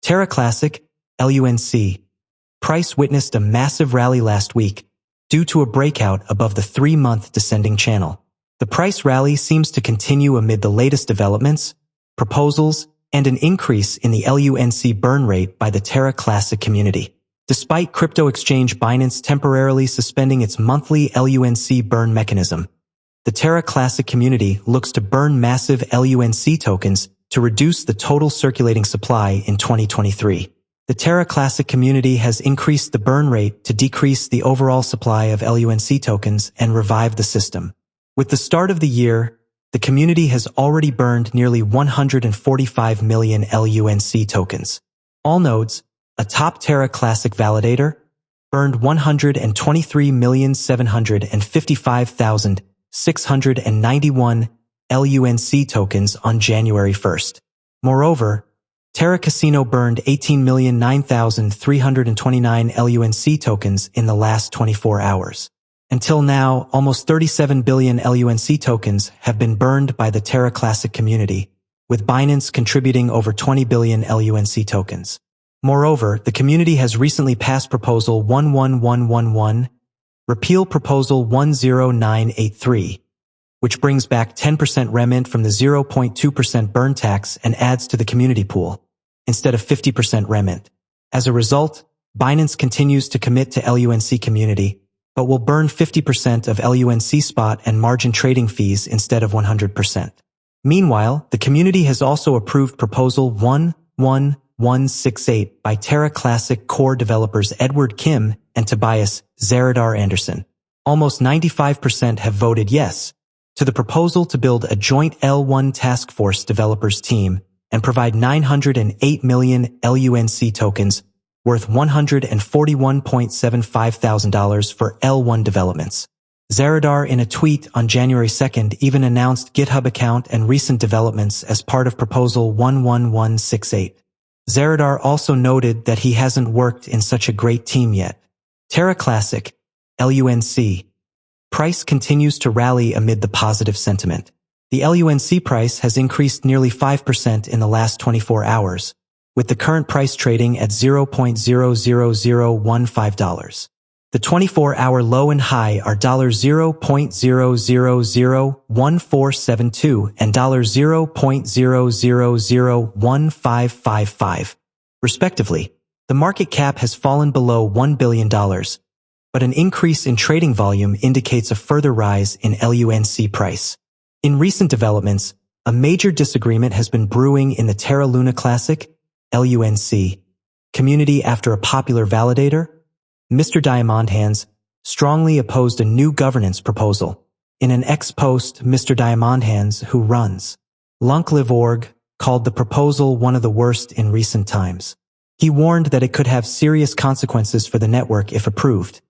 Terra Classic, LUNC. Price witnessed a massive rally last week due to a breakout above the 3-month descending channel. The price rally seems to continue amid the latest developments, proposals, and an increase in the LUNC burn rate by the Terra Classic community. Despite crypto exchange Binance temporarily suspending its monthly LUNC burn mechanism, the Terra Classic community looks to burn massive LUNC tokens to reduce the total circulating supply in 2023. The Terra Classic community has increased the burn rate to decrease the overall supply of LUNC tokens and revive the system. With the start of the year, the community has already burned nearly 145 million LUNC tokens. All nodes, a top Terra Classic validator, burned 123,755,691 LUNC tokens on January 1st. Moreover, Terra Casino burned 18,009,329 LUNC tokens in the last 24 hours. Until now, almost 37 billion LUNC tokens have been burned by the Terra Classic community, with Binance contributing over 20 billion LUNC tokens. Moreover, the community has recently passed Proposal 11111, Repeal Proposal 10983, which brings back 10% remnant from the 0.2% burn tax and adds to the community pool, instead of 50% remnant. As a result, Binance continues to commit to LUNC community, but will burn 50% of LUNC spot and margin trading fees instead of 100%. Meanwhile, the community has also approved Proposal 11168 by Terra Classic core developers Edward Kim and Tobias Zaradar Anderson. Almost 95% have voted yes to the proposal to build a joint L1 task force developers team and provide 908 million LUNC tokens worth $141,750 for L1 developments. Zaradar, in a tweet on January 2nd, even announced GitHub account and recent developments as part of Proposal 11168. Zaradar also noted that he hasn't worked in such a great team yet. Terra Classic, LUNC. Price continues to rally amid the positive sentiment. The LUNC price has increased nearly 5% in the last 24 hours, with the current price trading at $0.00015. The 24-hour low and high are $0.0001472 and $0.0001555, respectively. The market cap has fallen below $1 billion, but an increase in trading volume indicates a further rise in LUNC price. In recent developments, a major disagreement has been brewing in the Terra Luna Classic, LUNC, community after a popular validator, Mr. Diamond Hands, strongly opposed a new governance proposal. In an X-post, Mr. Diamond Hands, who runs LUNC.org, called the proposal one of the worst in recent times. He warned that it could have serious consequences for the network if approved.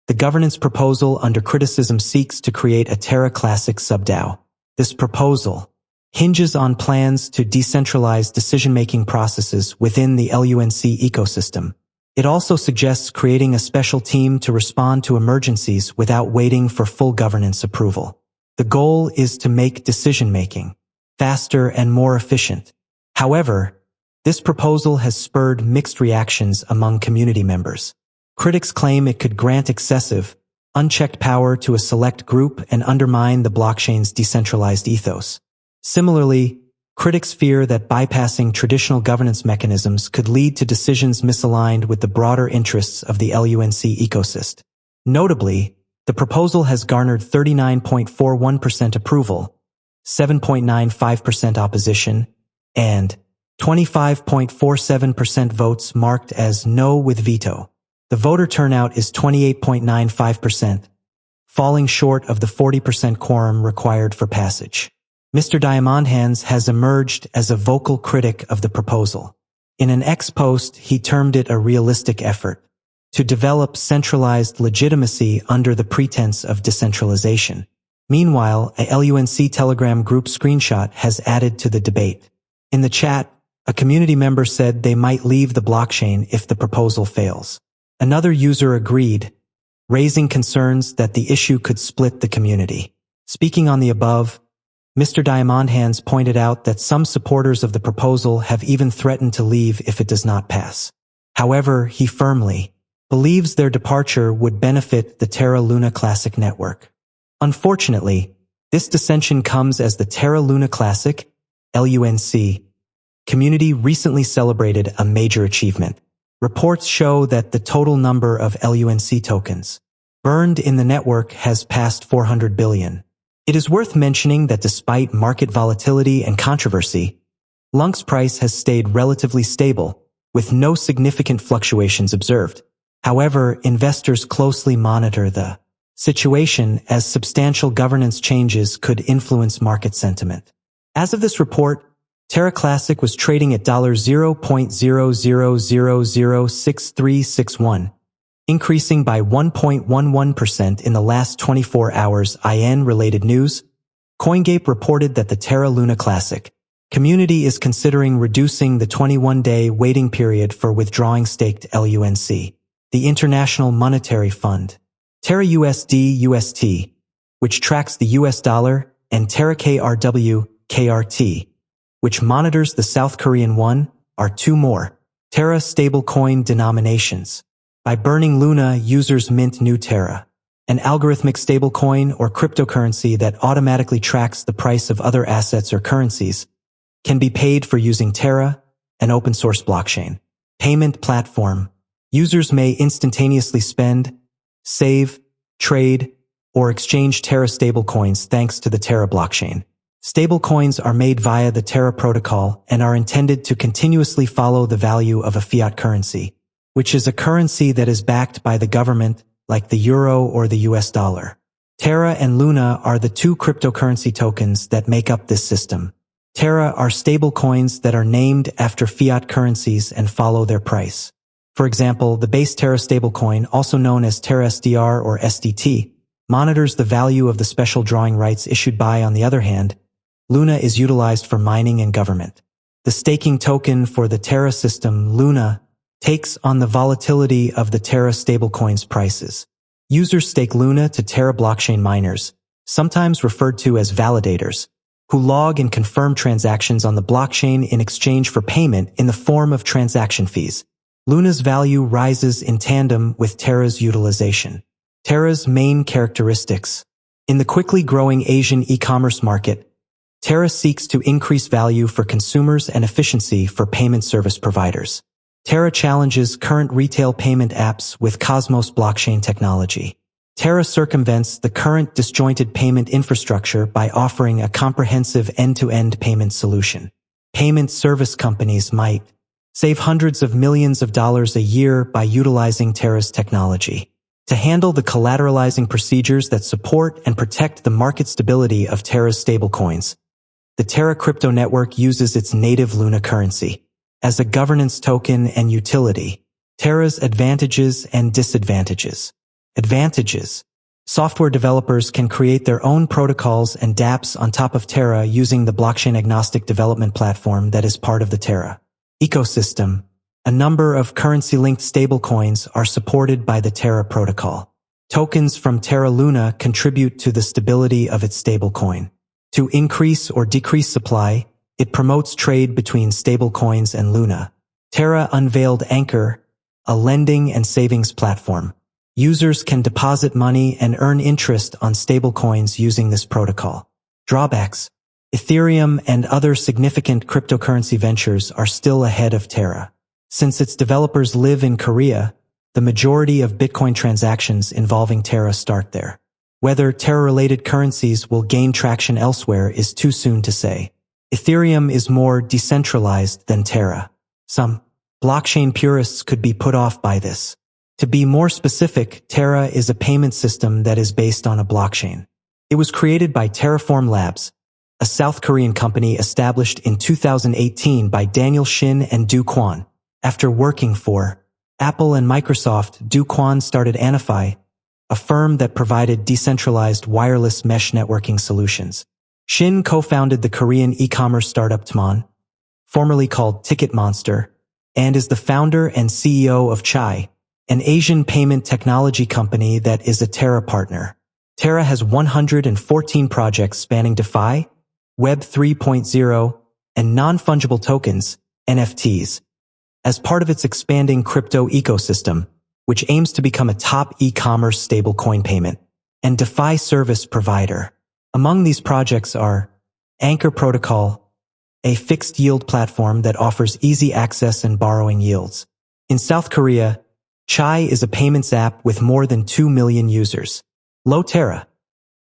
The governance proposal under criticism seeks to create a Terra Classic sub-DAO. This proposal hinges on plans to decentralize decision-making processes within the LUNC ecosystem. It also suggests creating a special team to respond to emergencies without waiting for full governance approval. The goal is to make decision-making faster and more efficient. However, this proposal has spurred mixed reactions among community members. Critics claim it could grant excessive, unchecked power to a select group and undermine the blockchain's decentralized ethos. Similarly, critics fear that bypassing traditional governance mechanisms could lead to decisions misaligned with the broader interests of the LUNC ecosystem. Notably, the proposal has garnered 39.41% approval, 7.95% opposition, and 25.47% votes marked as no with veto. The voter turnout is 28.95%, falling short of the 40% quorum required for passage. Mr. Diamond Hands has emerged as a vocal critic of the proposal. In an X-post, he termed it a realistic effort to develop centralized legitimacy under the pretense of decentralization. Meanwhile, a LUNC Telegram group screenshot has added to the debate. In the chat, a community member said they might leave the blockchain if the proposal fails. Another user agreed, raising concerns that the issue could split the community. Speaking on the above, Mr. Diamondhands pointed out that some supporters of the proposal have even threatened to leave if it does not pass. However, he firmly believes their departure would benefit the Terra Luna Classic network. Unfortunately, this dissension comes as the Terra Luna Classic, LUNC, community recently celebrated a major achievement. Reports show that the total number of LUNC tokens burned in the network has passed 400 billion. It is worth mentioning that despite market volatility and controversy, LUNC's price has stayed relatively stable, with no significant fluctuations observed. However, investors closely monitor the situation as substantial governance changes could influence market sentiment. As of this report, Terra Classic was trading at $0.00006361, increasing by 1.11% in the last 24 hours. IN-related news, CoinGape reported that the Terra Luna Classic community is considering reducing the 21-day waiting period for withdrawing staked LUNC. The International Monetary Fund, Terra USD/UST, which tracks the US dollar, and Terra KRW/KRT, which monitors the South Korean won, are two more Terra stablecoin denominations. By burning Luna, users mint new Terra, an algorithmic stablecoin or cryptocurrency that automatically tracks the price of other assets or currencies, can be paid for using Terra, an open-source blockchain payment platform. Users may instantaneously spend, save, trade, or exchange Terra stablecoins thanks to the Terra blockchain. Stablecoins are made via the Terra protocol and are intended to continuously follow the value of a fiat currency, which is a currency that is backed by the government, like the euro or the US dollar. Terra and Luna are the two cryptocurrency tokens that make up this system. Terra are stablecoins that are named after fiat currencies and follow their price. For example, the base Terra stablecoin, also known as Terra SDR or SDT, monitors the value of the special drawing rights issued by. On the other hand, Luna is utilized for mining and government. The staking token for the Terra system, Luna, takes on the volatility of the Terra stablecoin's prices. Users stake Luna to Terra blockchain miners, sometimes referred to as validators, who log and confirm transactions on the blockchain in exchange for payment in the form of transaction fees. Luna's value rises in tandem with Terra's utilization. Terra's main characteristics. In the quickly growing Asian e-commerce market, Terra seeks to increase value for consumers and efficiency for payment service providers. Terra challenges current retail payment apps with Cosmos blockchain technology. Terra circumvents the current disjointed payment infrastructure by offering a comprehensive end-to-end payment solution. Payment service companies might save hundreds of millions of dollars a year by utilizing Terra's technology to handle the collateralizing procedures that support and protect the market stability of Terra's stablecoins. The Terra crypto network uses its native Luna currency as a governance token and utility. Terra's advantages and disadvantages. Advantages. Software developers can create their own protocols and dApps on top of Terra using the blockchain-agnostic development platform that is part of the Terra ecosystem. A number of currency-linked stablecoins are supported by the Terra protocol. Tokens from Terra Luna contribute to the stability of its stablecoin. To increase or decrease supply, it promotes trade between stablecoins and Luna. Terra unveiled Anchor, a lending and savings platform. Users can deposit money and earn interest on stablecoins using this protocol. Drawbacks. Ethereum and other significant cryptocurrency ventures are still ahead of Terra. Since its developers live in Korea, the majority of Bitcoin transactions involving Terra start there. Whether Terra-related currencies will gain traction elsewhere is too soon to say. Ethereum is more decentralized than Terra. Some blockchain purists could be put off by this. To be more specific, Terra is a payment system that is based on a blockchain. It was created by Terraform Labs, a South Korean company established in 2018 by Daniel Shin and Do Kwon. After working for Apple and Microsoft, Do Kwon started Anify, a firm that provided decentralized wireless mesh networking solutions. Shin co-founded the Korean e-commerce startup Tmon, formerly called Ticket Monster, and is the founder and CEO of Chai, an Asian payment technology company that is a Terra partner. Terra has 114 projects spanning DeFi, Web 3.0, and non-fungible tokens, NFTs, as part of its expanding crypto ecosystem, which aims to become a top e-commerce stablecoin payment and DeFi service provider. Among these projects are Anchor Protocol, a fixed-yield platform that offers easy access and borrowing yields. In South Korea, Chai is a payments app with more than 2 million users. Terra.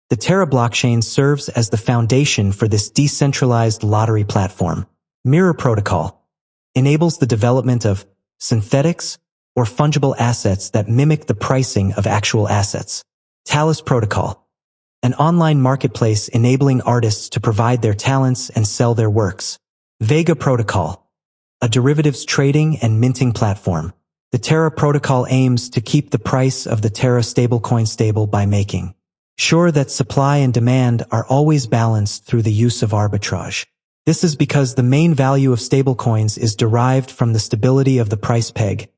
The Terra blockchain serves as the foundation for this decentralized lottery platform. Mirror Protocol enables the development of synthetics or fungible assets that mimic the pricing of actual assets. Talus Protocol, an online marketplace enabling artists to provide their talents and sell their works. Vega Protocol, a derivatives trading and minting platform. The Terra protocol aims to keep the price of the Terra stablecoin stable by making sure that supply and demand are always balanced through the use of arbitrage. This is because the main value of stablecoins is derived from the stability of the price peg,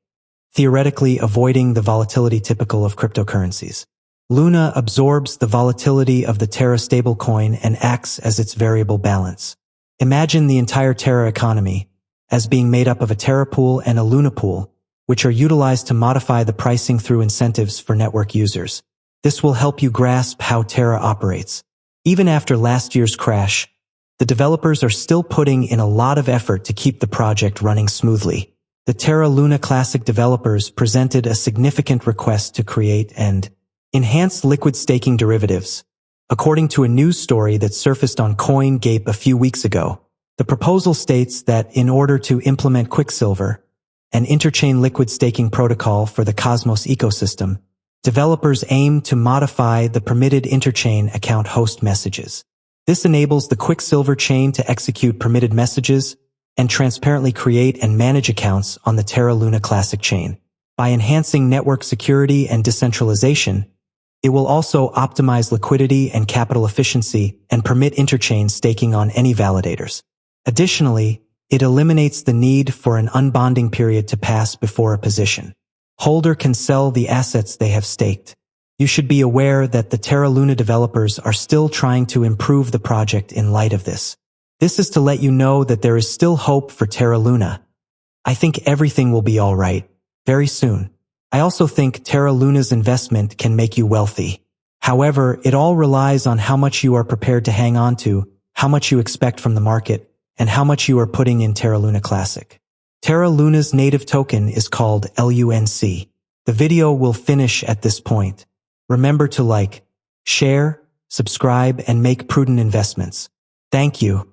theoretically avoiding the volatility typical of cryptocurrencies. Luna absorbs the volatility of the Terra stablecoin and acts as its variable balance. Imagine the entire Terra economy as being made up of a Terra pool and a Luna pool, which are utilized to modify the pricing through incentives for network users. This will help you grasp how Terra operates. Even after last year's crash, the developers are still putting in a lot of effort to keep the project running smoothly. The Terra Luna Classic developers presented a significant request to create and enhance liquid staking derivatives. According to a news story that surfaced on CoinGape a few weeks ago, the proposal states that in order to implement Quicksilver, an interchain liquid staking protocol for the Cosmos ecosystem, developers aim to modify the permitted interchain account host messages. This enables the Quicksilver chain to execute permitted messages and transparently create and manage accounts on the Terra Luna Classic chain. By enhancing network security and decentralization, it will also optimize liquidity and capital efficiency and permit interchain staking on any validators. Additionally, it eliminates the need for an unbonding period to pass before a position holder can sell the assets they have staked. You should be aware that the Terra Luna developers are still trying to improve the project in light of this. This is to let you know that there is still hope for Terra Luna. I think everything will be all right very soon. I also think Terra Luna's investment can make you wealthy. However, it all relies on how much you are prepared to hang on to, how much you expect from the market, and how much you are putting in Terra Luna Classic. Terra Luna's native token is called LUNC. The video will finish at this point. Remember to like, share, subscribe, and make prudent investments. Thank you.